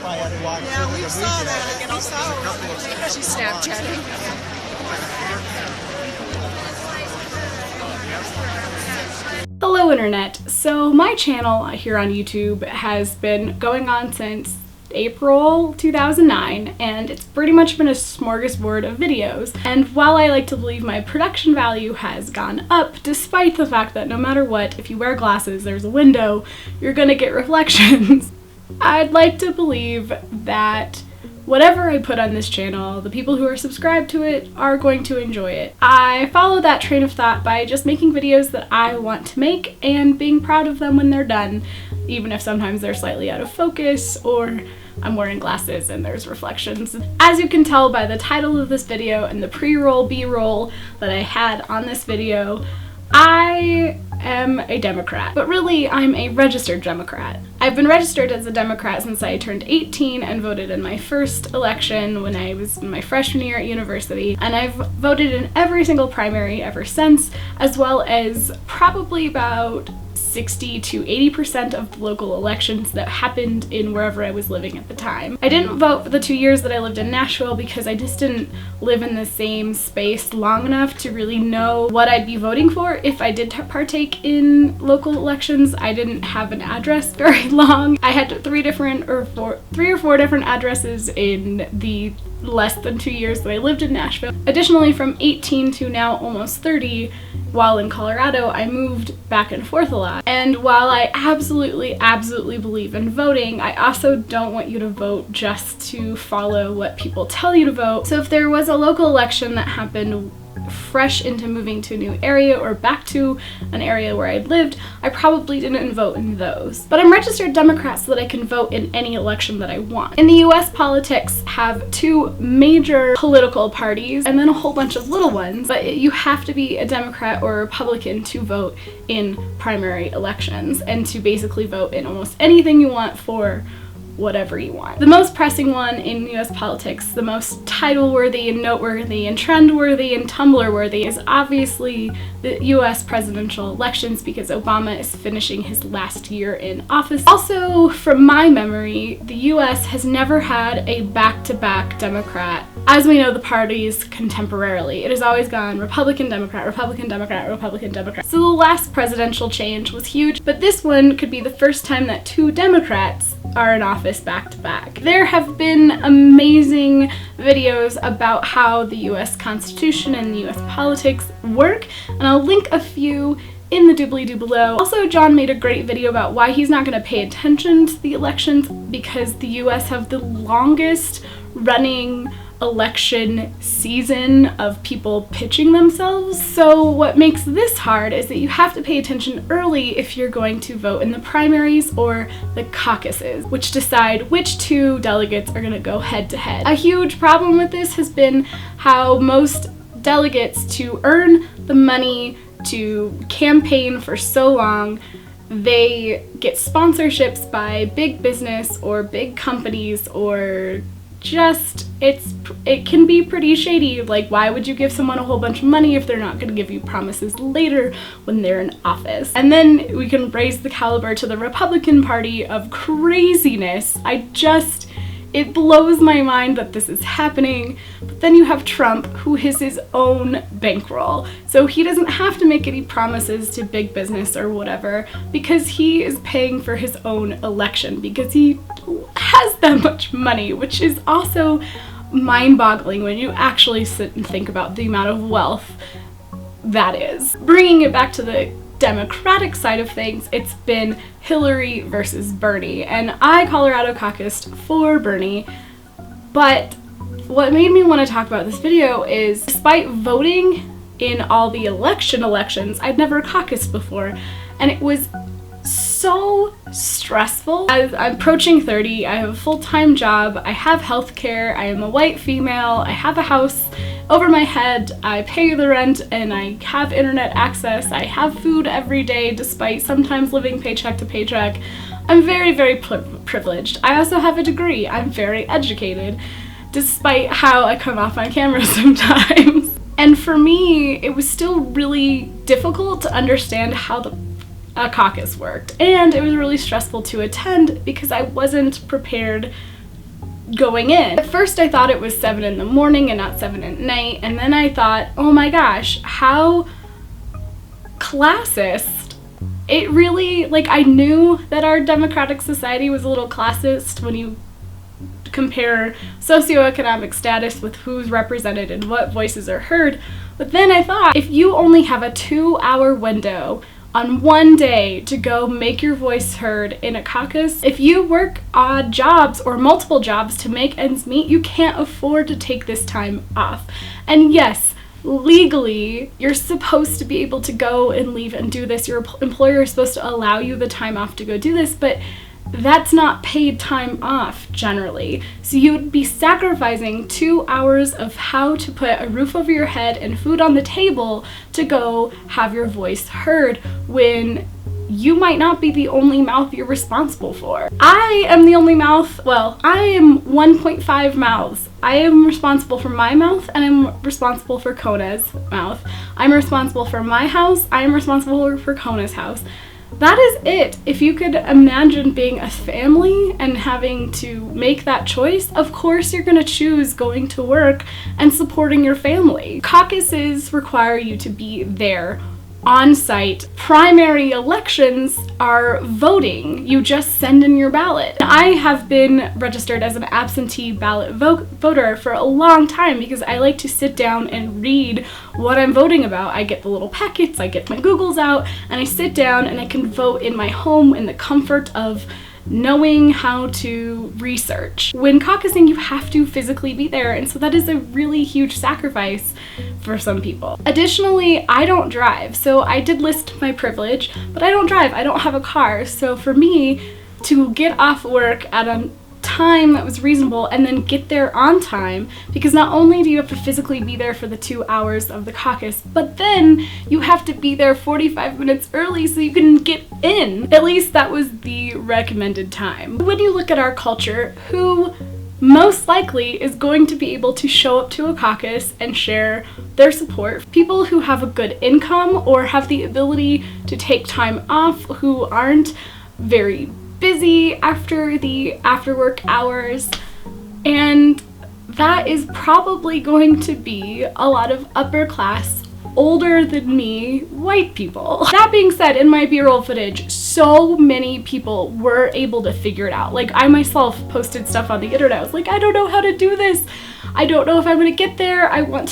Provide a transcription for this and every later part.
Yeah, we saw that. We saw her. She's Snapchatting. Hello Internet! So my channel here on YouTube has been going on since April 2009, and it's pretty much been a smorgasbord of videos. And while I like to believe my production value has gone up, despite the fact that no matter what, if you wear glasses, there's a window, you're gonna get reflections, I'd like to believe that whatever I put on this channel, the people who are subscribed to it are going to enjoy it. I follow that train of thought by just making videos that I want to make and being proud of them when they're done, even if sometimes they're slightly out of focus or I'm wearing glasses and there's reflections. As you can tell by the title of this video and the pre-roll, B-roll that I had on this video, I am a Democrat, but really I'm a registered Democrat. I've been registered as a Democrat since I turned 18 and voted in my first election when I was in my freshman year at university, and I've voted in every single primary ever since, as well as probably about 60 to 80% of the local elections that happened in wherever I was living at the time. I didn't vote for the 2 years that I lived in Nashville because I just didn't live in the same space long enough to really know what I'd be voting for if I did partake in local elections. I didn't have an address very long. I had three or four different addresses in the less than 2 years that I lived in Nashville. Additionally, from 18 to now almost 30, while in Colorado, I moved back and forth a lot. And while I absolutely believe in voting, I also don't want you to vote just to follow what people tell you to vote. So if there was a local election that happened fresh into moving to a new area or back to an area where I'd lived, I probably didn't vote in those. But I'm registered Democrat so that I can vote in any election that I want. In the US, politics have two major political parties and then a whole bunch of little ones, but you have to be a Democrat or a Republican to vote in primary elections and to basically vote in almost anything you want for whatever you want. The most pressing one in US politics, the most title-worthy and noteworthy and trend-worthy and Tumblr-worthy, is obviously the US presidential elections because Obama is finishing his last year in office. Also, from my memory, the US has never had a back-to-back Democrat. As we know the parties contemporarily, it has always gone Republican, Democrat, Republican, Democrat, Republican, Democrat. So the last presidential change was huge, but this one could be the first time that two Democrats are in office back to back. There have been amazing videos about how the US Constitution and the US politics work, and I'll link a few in the doobly-doo below. Also, John made a great video about why he's not going to pay attention to the elections because the US have the longest running election season of people pitching themselves. So what makes this hard is that you have to pay attention early if you're going to vote in the primaries or the caucuses, which decide which two delegates are going to go head to head. A huge problem with this has been how most delegates, to earn the money to campaign for so long, they get sponsorships by big business or big companies, or just it can be pretty shady. Like, why would you give someone a whole bunch of money if they're not going to give you promises later when they're in office? And then we can raise the caliber to the Republican Party of craziness. It blows my mind that this is happening. But then you have Trump, who has his own bankroll. So he doesn't have to make any promises to big business or whatever because he is paying for his own election because he has that much money, which is also mind-boggling when you actually sit and think about the amount of wealth that is. Bringing it back to the Democratic side of things, it's been Hillary versus Bernie, and I Colorado Caucused for Bernie, but what made me want to talk about this video is, despite voting in all the elections, I'd never caucused before, and it was so stressful. As I'm approaching 30, I have a full-time job, I have health care, I am a white female, I have a house over my head, I pay the rent, and I have internet access, I have food every day despite sometimes living paycheck to paycheck. I'm very privileged. I also have a degree. I'm very educated, despite how I come off on camera sometimes. And for me, it was still really difficult to understand how a caucus worked, and it was really stressful to attend because I wasn't prepared going in. At first I thought it was 7 in the morning and not 7 at night, and then I thought, oh my gosh, how classist. It really, like, I knew that our democratic society was a little classist when you compare socioeconomic status with who's represented and what voices are heard, but then I thought, if you only have a 2-hour window on one day to go make your voice heard in a caucus, if you work odd jobs or multiple jobs to make ends meet, you can't afford to take this time off. And yes, legally, you're supposed to be able to go and leave and do this. Your employer is supposed to allow you the time off to go do this, but that's not paid time off generally. So you would be sacrificing 2 hours of how to put a roof over your head and food on the table to go have your voice heard when you might not be the only mouth you're responsible for. I am the only mouth, well, I am 1.5 mouths. I am responsible for my mouth, and I'm responsible for Kona's mouth. I'm responsible for my house, I am responsible for Kona's house. That is it. If you could imagine being a family and having to make that choice, of course you're going to choose going to work and supporting your family. Caucuses require you to be there on site. Primary elections are voting. You just send in your ballot. I have been registered as an absentee ballot voter for a long time because I like to sit down and read what I'm voting about. I get the little packets, I get my Googles out, and I sit down and I can vote in my home in the comfort of knowing how to research. When caucusing, you have to physically be there, and so that is a really huge sacrifice for some people. Additionally, I don't drive, so I did list my privilege, but I don't drive, I don't have a car, so for me to get off work at a time that was reasonable and then get there on time, because not only do you have to physically be there for the 2 hours of the caucus, but then you have to be there 45 minutes early so you can get in. At least that was the recommended time. When you look at our culture, who most likely is going to be able to show up to a caucus and share their support? People who have a good income or have the ability to take time off, who aren't very busy after the after-work hours, and that is probably going to be a lot of upper class, older than me, white people. That being said, in my B-roll footage, so many people were able to figure it out. Like, I myself posted stuff on the internet. I was like, I don't know how to do this. I don't know if I'm gonna get there. I want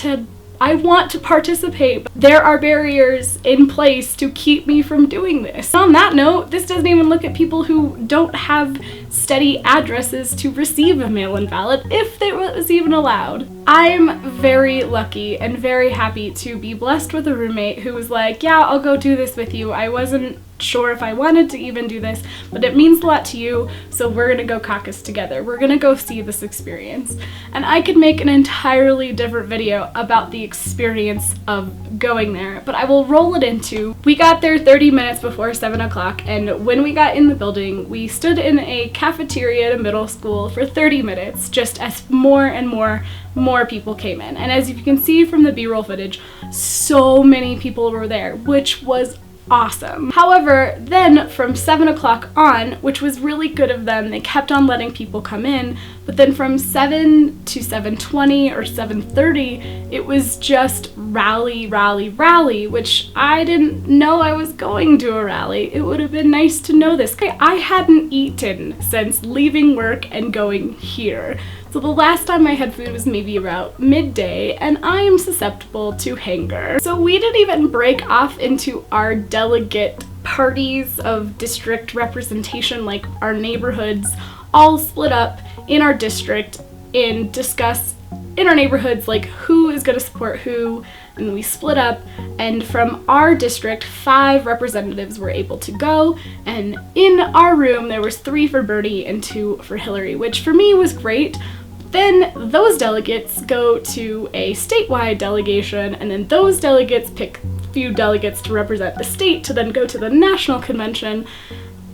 to participate. There are barriers in place to keep me from doing this. On that note, this doesn't even look at people who don't have steady addresses to receive a mail-in ballot, if it was even allowed. I'm very lucky and very happy to be blessed with a roommate who was like, yeah, I'll go do this with you. I wasn't sure if I wanted to even do this, but it means a lot to you, so we're gonna go caucus together. We're gonna go see this experience. And I could make an entirely different video about the experience of going there, but I will roll it into, we got there 30 minutes before 7 o'clock, and when we got in the building, we stood in a cafeteria at a middle school for 30 minutes, just as more and more people came in. And as you can see from the B-roll footage, so many people were there, which was awesome. However, then from 7 o'clock on, which was really good of them, they kept on letting people come in, but then from 7 to 7:20 or 7:30, it was just rally, which I didn't know I was going to a rally. It would have been nice to know this. I hadn't eaten since leaving work and going here. So the last time I had food was maybe about midday, and I am susceptible to hunger. So we didn't even break off into our delegate parties of district representation, like our neighborhoods all split up in our district and discuss in our neighborhoods like who is going to support who, and we split up, and from our district 5 representatives were able to go, and in our room there was 3 for Bernie and 2 for Hillary, which for me was great. Then those delegates go to a statewide delegation, and then those delegates pick a few delegates to represent the state to then go to the national convention.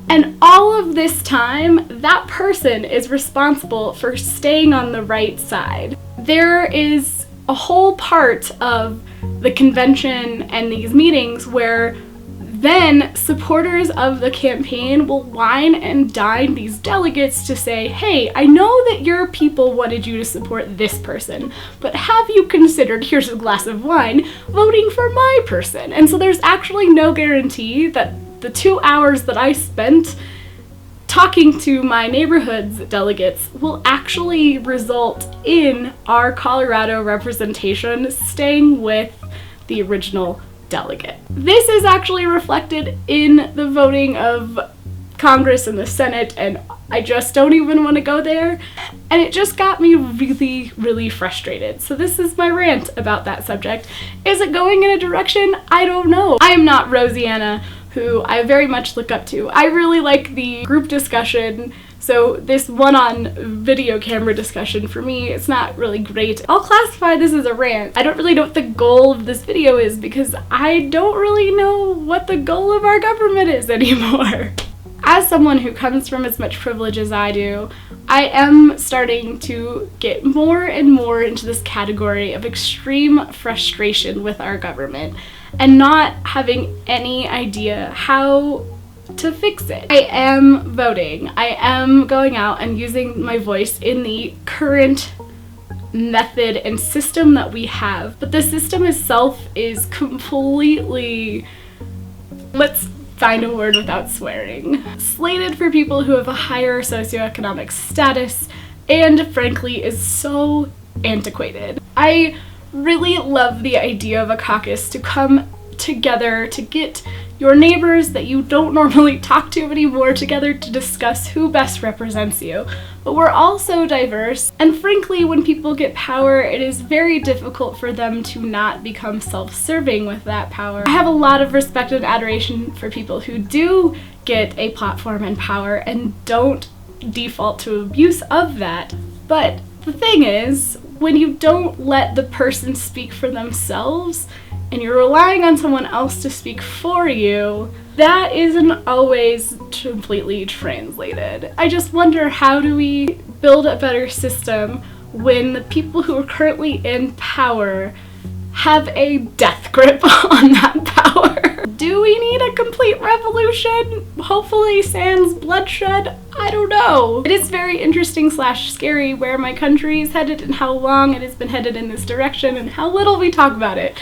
And all of this time, that person is responsible for staying on the right side. There is a whole part of the convention and these meetings where Then supporters of the campaign will wine and dine these delegates to say, hey, I know that your people wanted you to support this person, but have you considered, here's a glass of wine, voting for my person? And so there's actually no guarantee that the 2 hours that I spent talking to my neighborhood's delegates will actually result in our Colorado representation staying with the original delegate. This is actually reflected in the voting of Congress and the Senate, and I just don't even want to go there. And it just got me really, really frustrated. So this is my rant about that subject. Is it going in a direction? I don't know. I am not Roseanna, who I very much look up to. I really like the group discussion, so this one-on video camera discussion, for me, it's not really great. I'll classify this as a rant. I don't really know what the goal of this video is because I don't really know what the goal of our government is anymore. As someone who comes from as much privilege as I do, I am starting to get more and more into this category of extreme frustration with our government and not having any idea how to fix it. I am voting. I am going out and using my voice in the current method and system that we have, but the system itself is completely, let's find a word without swearing, slated for people who have a higher socioeconomic status and frankly is so antiquated. I really love the idea of a caucus to come together to get your neighbors that you don't normally talk to anymore together to discuss who best represents you. But we're all so diverse, and frankly, when people get power, it is very difficult for them to not become self-serving with that power. I have a lot of respect and adoration for people who do get a platform and power and don't default to abuse of that. But the thing is, when you don't let the person speak for themselves, and you're relying on someone else to speak for you, that isn't always completely translated. I just wonder, how do we build a better system when the people who are currently in power have a death grip on that power? Do we need a complete revolution? Hopefully sans bloodshed? I don't know. It is very interesting / scary where my country is headed and how long it has been headed in this direction and how little we talk about it.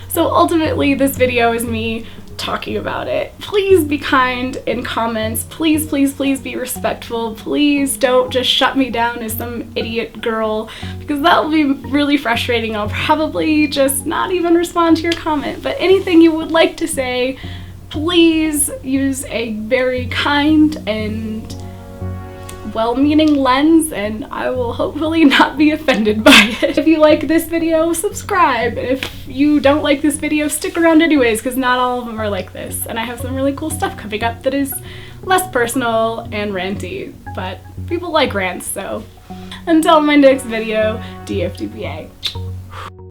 So ultimately, this video is me talking about it. Please be kind in comments. Please, please, please be respectful. Please don't just shut me down as some idiot girl, because that will be really frustrating. I'll probably just not even respond to your comment. But anything you would like to say, please use a very kind and well-meaning lens, and I will hopefully not be offended by it. If you like this video, subscribe. If you don't like this video, stick around anyways, because not all of them are like this, and I have some really cool stuff coming up that is less personal and ranty, but people like rants, so until my next video, DFDBA.